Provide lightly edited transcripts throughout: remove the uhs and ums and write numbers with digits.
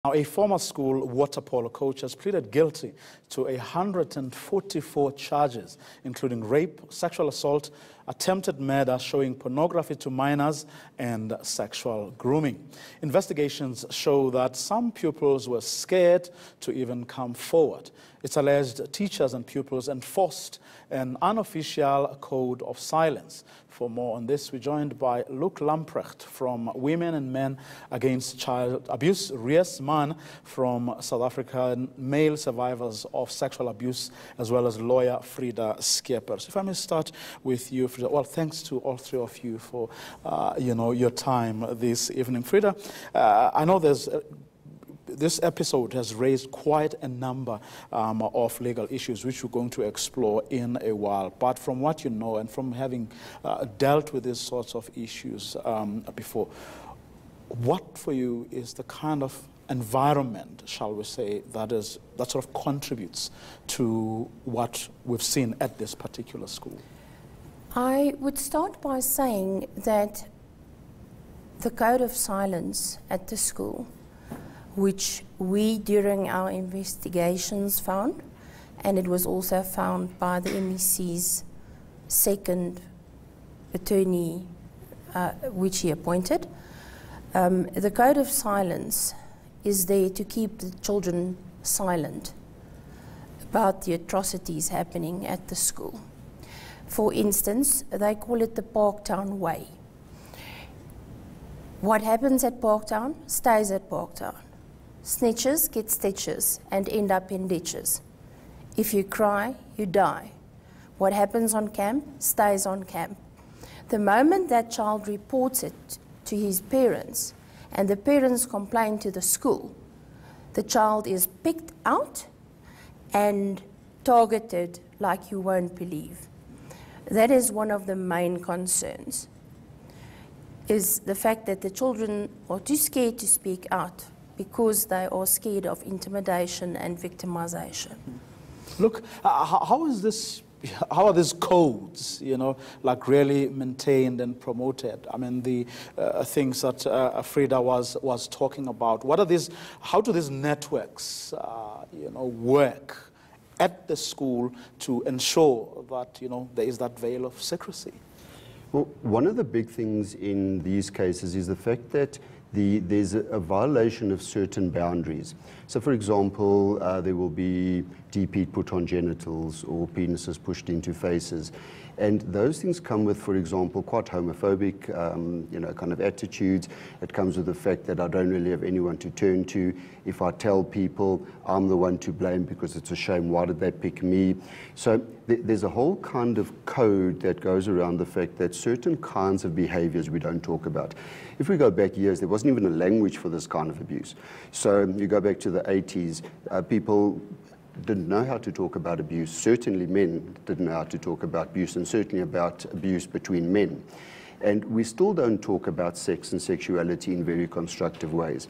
Now, a former school water polo coach has pleaded guilty to 144 charges, including rape, sexual assault, attempted murder, showing pornography to minors, and sexual grooming. Investigations show that some pupils were scared to even come forward. It's alleged teachers and pupils enforced an unofficial code of silence. For more on this, we're joined by Lamprecht from Women and Men Against Child Abuse, Rees, Mann from South African Male Survivors of Sexual Abuse, as well as lawyer Frieda Scheepers. If I may start with you, Frieda. Well, thanks to all three of you for your time this evening. Frieda, I know this episode has raised quite a number of legal issues, which we're going to explore in a while. But from what you know, and from having dealt with these sorts of issues before, what for you is the kind of environment, shall we say, that sort of contributes to what we've seen at this particular school? I would start by saying that the code of silence at the school, which we during our investigations found, and it was also found by the MEC's second attorney, which he appointed. The code of silence is there to keep the children silent about the atrocities happening at the school. For instance, they call it the Parktown way. What happens at Parktown stays at Parktown. Snitches get stitches and end up in ditches. If you cry, you die. What happens on camp stays on camp. The moment that child reports it to his parents and the parents complain to the school, the child is picked out and targeted like you won't believe. That is one of the main concerns, is the fact that the children are too scared to speak out because they are scared of intimidation and victimization. Look, how are these codes, like really maintained and promoted? I mean, the things that Frieda was talking about. What are these? How do these networks, work at the school to ensure that there is that veil of secrecy? Well, one of the big things in these cases is the fact that there's a violation of certain boundaries. So, for example, there will be DP put on genitals or penises pushed into faces. And those things come with, for example, quite homophobic, kind of attitudes. It comes with the fact that I don't really have anyone to turn to. If I tell people, I'm the one to blame because it's a shame, why did they pick me? So there's a whole kind of code that goes around the fact that certain kinds of behaviors we don't talk about. If we go back years, there wasn't even a language for this kind of abuse. So you go back to the 80s, people didn't know how to talk about abuse. Certainly men didn't know how to talk about abuse, and certainly about abuse between men. And we still don't talk about sex and sexuality in very constructive ways.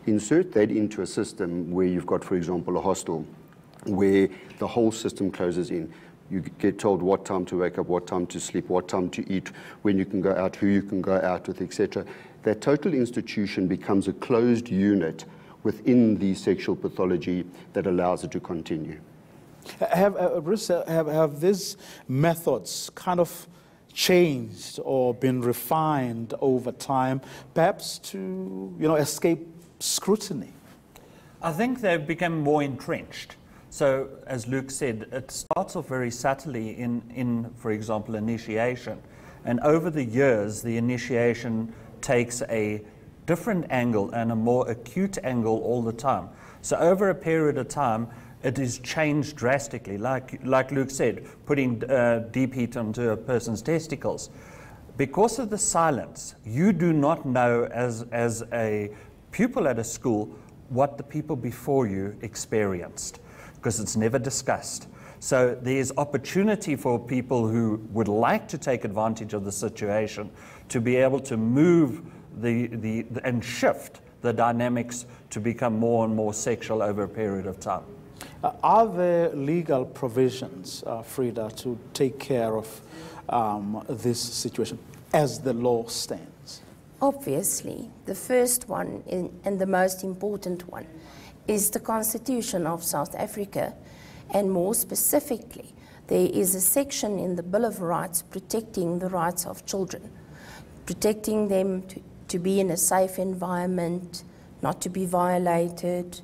Insert that into a system where you've got, for example, a hostel, where the whole system closes in. You get told what time to wake up, what time to sleep, what time to eat, when you can go out, who you can go out with, etc. That total institution becomes a closed unit within the sexual pathology that allows it to continue. Have these methods kind of changed or been refined over time, perhaps to escape scrutiny? I think they've become more entrenched. So, as Luke said, it starts off very subtly in, for example, initiation. And over the years, the initiation takes a different angle and a more acute angle all the time. So over a period of time, it is changed drastically. Like Luke said, putting deep heat onto a person's testicles. Because of the silence, you do not know as a pupil at a school what the people before you experienced, because it's never discussed. So there's opportunity for people who would like to take advantage of the situation to be able to move and shift the dynamics to become more and more sexual over a period of time. Are there legal provisions, Frieda, to take care of this situation as the law stands? Obviously, the first one and the most important one is the Constitution of South Africa, and more specifically, there is a section in the Bill of Rights protecting the rights of children, protecting them to be in a safe environment, not to be violated,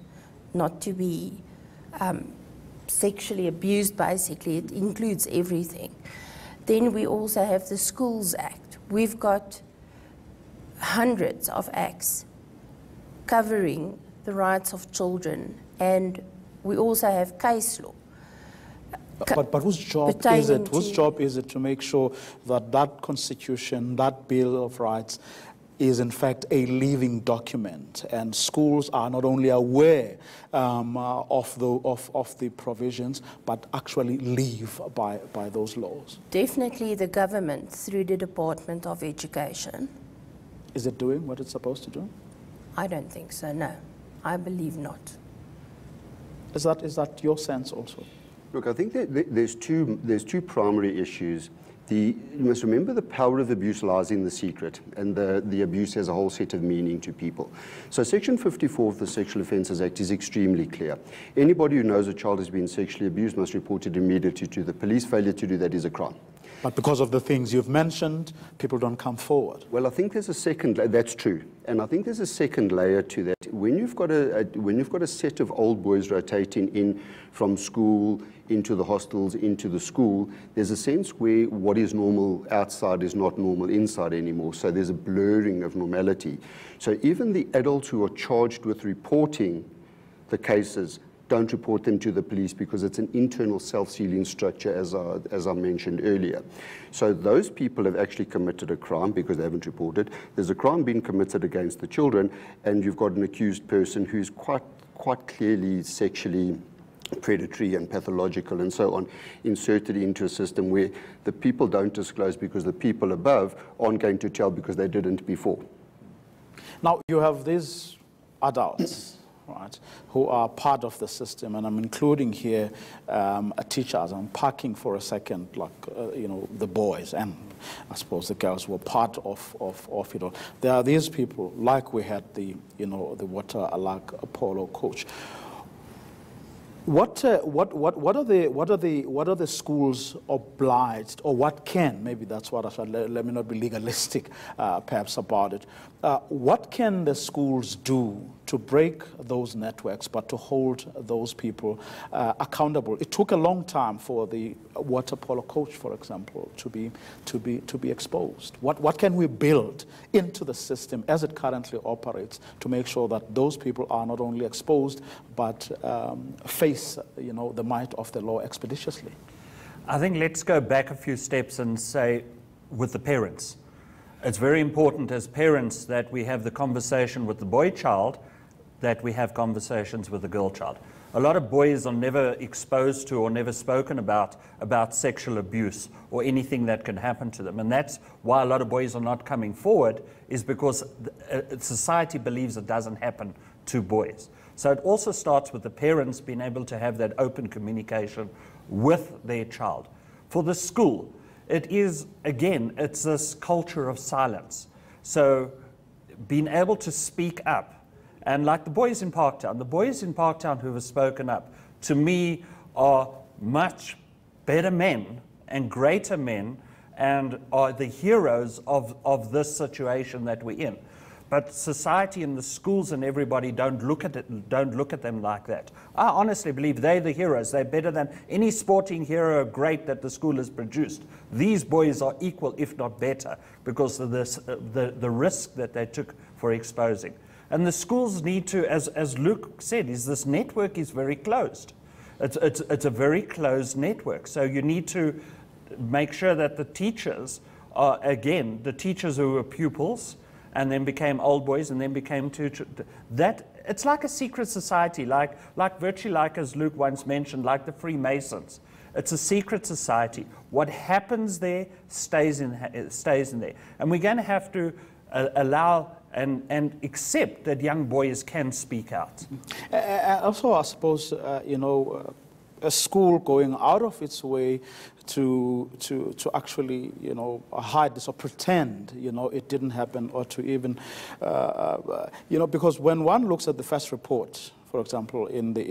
not to be sexually abused, basically. It includes everything. Then we also have the Schools Act. We've got hundreds of acts covering the rights of children, and we also have case law. But whose job is it? Whose job is it to make sure that that Constitution, that Bill of Rights, is in fact a living document, and schools are not only aware of the provisions, but actually live by those laws? Definitely the government through the Department of Education. Is it doing what it's supposed to do? I don't think so, no. I believe not. Is that your sense also? Look, I think that there's two primary issues. You must remember the power of abuse lies in the secret, and the abuse has a whole set of meaning to people. So Section 54 of the Sexual Offences Act is extremely clear. Anybody who knows a child has been sexually abused must report it immediately to the police. Failure to do that is a crime. But because of the things you've mentioned, people don't come forward. Well, I think there's a second. That's true, and I think there's a second layer to that. When you've got a set of old boys rotating in from school into the hostels, into the school, there's a sense where what is normal outside is not normal inside anymore. So there's a blurring of normality. So even the adults who are charged with reporting the cases don't report them to the police because it's an internal self-sealing structure, as I mentioned earlier. So those people have actually committed a crime because they haven't reported. There's a crime being committed against the children, and you've got an accused person who's quite clearly sexually predatory and pathological and so on, inserted into a system where the people don't disclose because the people above aren't going to tell because they didn't before. Now, you have these adults, right, who are part of the system, and I'm including here teachers. I'm parking for a second, like, the boys, and I suppose the girls were part of it all. There are these people, like we had the water polo coach. What are the schools obliged, or what can, maybe that's what I should, let me not be legalistic perhaps about it. What can the schools do to break those networks, but to hold those people accountable? It took a long time for the water polo coach, for example, to be exposed. What can we build into the system as it currently operates to make sure that those people are not only exposed, but face the might of the law expeditiously? I think let's go back a few steps and say, with the parents. It's very important as parents that we have the conversation with the boy child, that we have conversations with the girl child. A lot of boys are never exposed to or never spoken about sexual abuse or anything that can happen to them. And that's why a lot of boys are not coming forward, is because society believes it doesn't happen to boys. So it also starts with the parents being able to have that open communication with their child. For the school, it is, again, it's this culture of silence. So being able to speak up, and like the boys in Parktown who have spoken up, to me are much better men and greater men, and are the heroes of this situation that we're in. But society and the schools and everybody don't look at them like that. I honestly believe they're the heroes. They're better than any sporting hero great that the school has produced. These boys are equal, if not better, because of this, the risk that they took for exposing. And the schools need to, as Luke said, this network is very closed. It's a very closed network. So you need to make sure that the teachers are, again, the teachers who are pupils, and then became old boys, and then became that it's like a secret society, virtually like, as Luke once mentioned, like the Freemasons. It's a secret society. What happens there stays in there, and we're going to have to allow and accept that young boys can speak out. Also, I suppose a school going out of its way to actually, you know, hide this or pretend, you know, it didn't happen, or to even, you know, because when one looks at the first report, for example, in the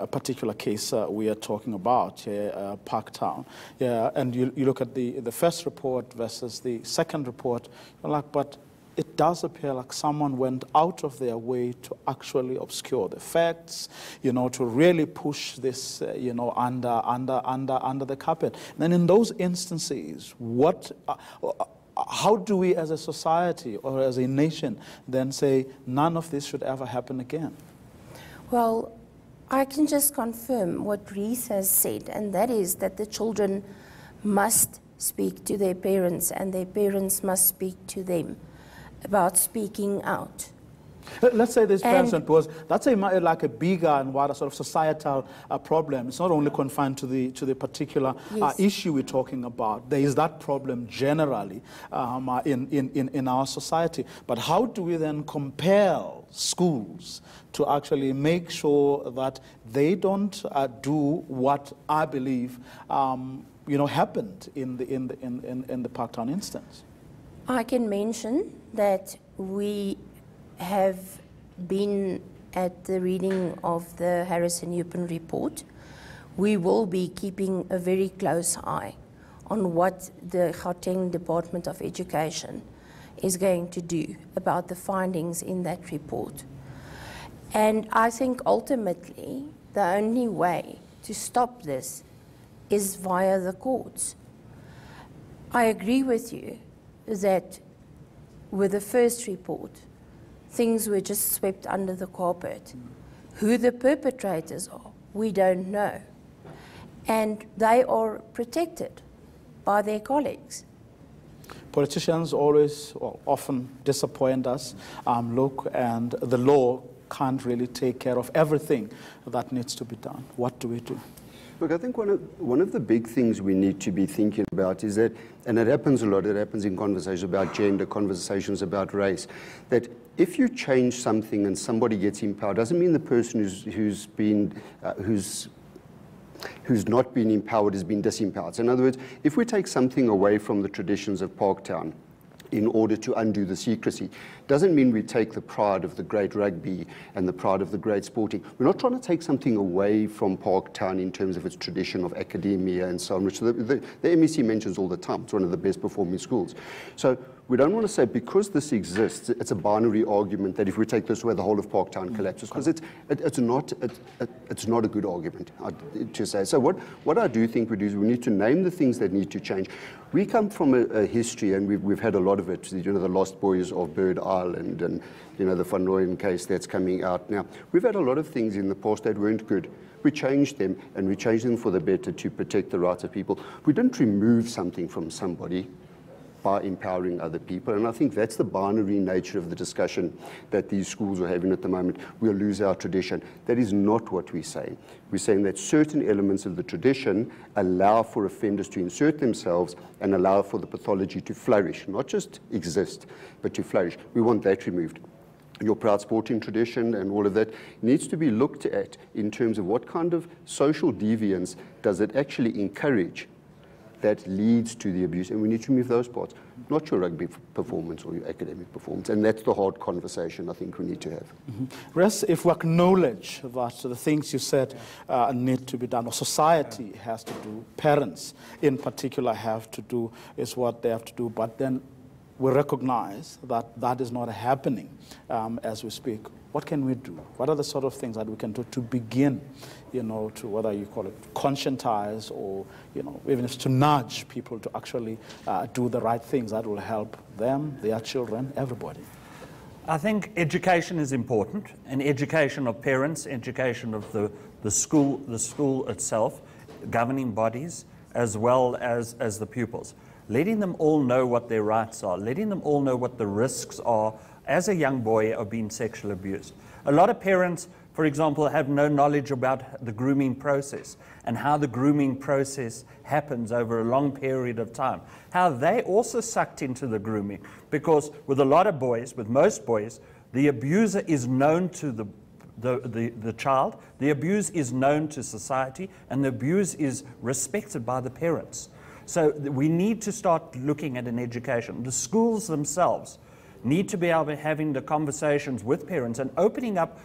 particular case we are talking about here, Parktown, yeah, and you look at the first report versus the second report, you're like, but it does appear like someone went out of their way to actually obscure the facts, you know, to really push this, you know, under the carpet. And then in those instances, how do we as a society or as a nation then say none of this should ever happen again? Well, I can just confirm what Rees has said, and that is that the children must speak to their parents and their parents must speak to them about speaking out. Let's say this person, because that's like a bigger and wider sort of societal problem. It's not only confined to the particular issue we're talking about. There is that problem generally in our society. But how do we then compel schools to actually make sure that they don't do what I believe you know, happened in the Parktown instance? I can mention that we have been at the reading of the Harrison-Eupen report. We will be keeping a very close eye on what the Gauteng Department of Education is going to do about the findings in that report. And I think ultimately the only way to stop this is via the courts. I agree with you that with the first report, things were just swept under the carpet. Who the perpetrators are, we don't know. And they are protected by their colleagues. Politicians always, or often disappoint us, look, and the law can't really take care of everything that needs to be done. What do we do? Look, I think one of the big things we need to be thinking about is that, and it happens a lot, it happens in conversations about gender, conversations about race, that if you change something and somebody gets empowered, doesn't mean the person who's not been empowered has been disempowered. So in other words, if we take something away from the traditions of Parktown in order to undo the secrecy, doesn't mean we take the pride of the great rugby and the pride of the great sporting. We're not trying to take something away from Parktown in terms of its tradition of academia and so on, which the MEC mentions all the time. It's one of the best performing schools. So we don't want to say because this exists, it's a binary argument that if we take this away, the whole of Parktown collapses, because it's not a good argument to say. So what I do think we do is we need to name the things that need to change. We come from a history, and we've had a lot of it, you know, the Lost Boys of Bird Island and, you know, the Van Nooyen case that's coming out now. We've had a lot of things in the past that weren't good. We changed them, and we changed them for the better to protect the rights of people. We didn't remove something from somebody by empowering other people. And I think that's the binary nature of the discussion that these schools are having at the moment. We'll lose our tradition. That is not what we're saying. We're saying that certain elements of the tradition allow for offenders to insert themselves and allow for the pathology to flourish, not just exist, but to flourish. We want that removed. Your proud sporting tradition and all of that needs to be looked at in terms of what kind of social deviance does it actually encourage that leads to the abuse, and we need to remove those parts, not your rugby performance or your academic performance, and that's the hard conversation I think we need to have. Rees, if we acknowledge that the things you said need to be done, or society has to do, parents in particular have to do, is what they have to do, but then we recognize that that is not happening as we speak. What can we do? What are the sort of things that we can do to begin, you know, to whether you call it conscientize or, you know, even if it's to nudge people to actually do the right things that will help them, their children, everybody? I think education is important, and education of parents, education of the school itself, governing bodies, as well as the pupils. Letting them all know what their rights are, letting them all know what the risks are as a young boy of being sexually abused. A lot of parents, for example, have no knowledge about the grooming process and how the grooming process happens over a long period of time. How they also sucked into the grooming, because with a lot of boys, with most boys, the abuser is known to the child. The abuse is known to society, and the abuse is respected by the parents. So we need to start looking at an education. The schools themselves need to be able to having the conversations with parents and opening up,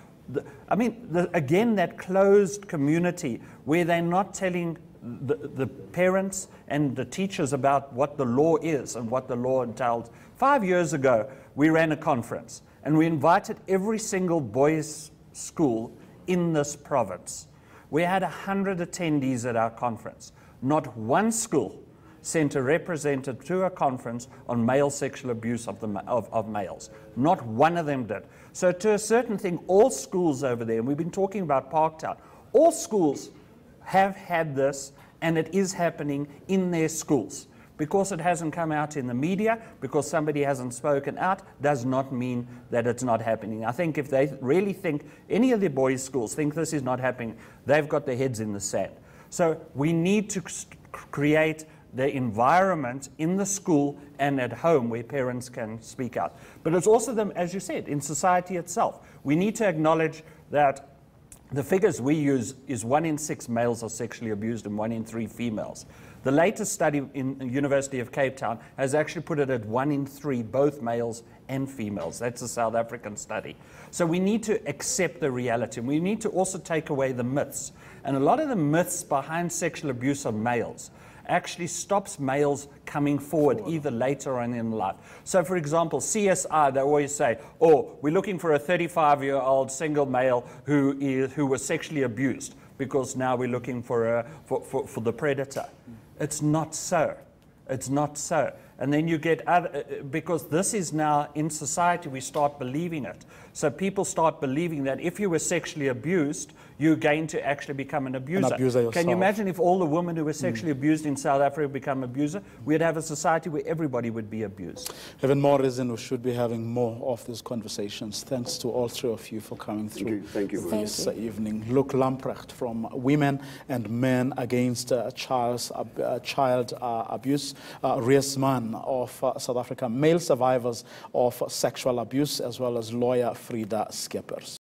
again, that closed community where they're not telling the parents and the teachers about what the law is and what the law entails. 5 years ago, we ran a conference, and we invited every single boys' school in this province. We had 100 attendees at our conference. Not one school sent a representative to a conference on male sexual abuse of males. Not one of them did. So to a certain thing, all schools over there, and we've been talking about Parktown, all schools have had this, and it is happening in their schools. Because it hasn't come out in the media, because somebody hasn't spoken out, does not mean that it's not happening. I think if they really think, any of the boys' schools think this is not happening, they've got their heads in the sand. So we need to create the environment in the school and at home where parents can speak out. But it's also, as you said, in society itself. We need to acknowledge that the figures we use is 1 in 6 males are sexually abused and 1 in 3 females. The latest study in the University of Cape Town has actually put it at 1 in 3, both males and females. That's a South African study. So we need to accept the reality. We need to also take away the myths. And a lot of the myths behind sexual abuse of males actually stops males coming forward either later on in life. So for example, CSI, they always say, oh, we're looking for a 35-year-old single male who was sexually abused because now we're looking for the predator. It's not so. It's not so. And then you get other, because this is now in society, we start believing it. So people start believing that if you were sexually abused, you're going to actually become an abuser. An abuser yourself. Can you imagine if all the women who were sexually abused in South Africa become abuser? We'd have a society where everybody would be abused. Even more reason we should be having more of these conversations. Thanks to all three of you for coming through. Thank you. This evening. Luke Lamprecht from Women and Men Against Child Abuse. Rees Mann of South Africa, Male Survivors of Sexual Abuse, as well as lawyer Frieda Scheepers.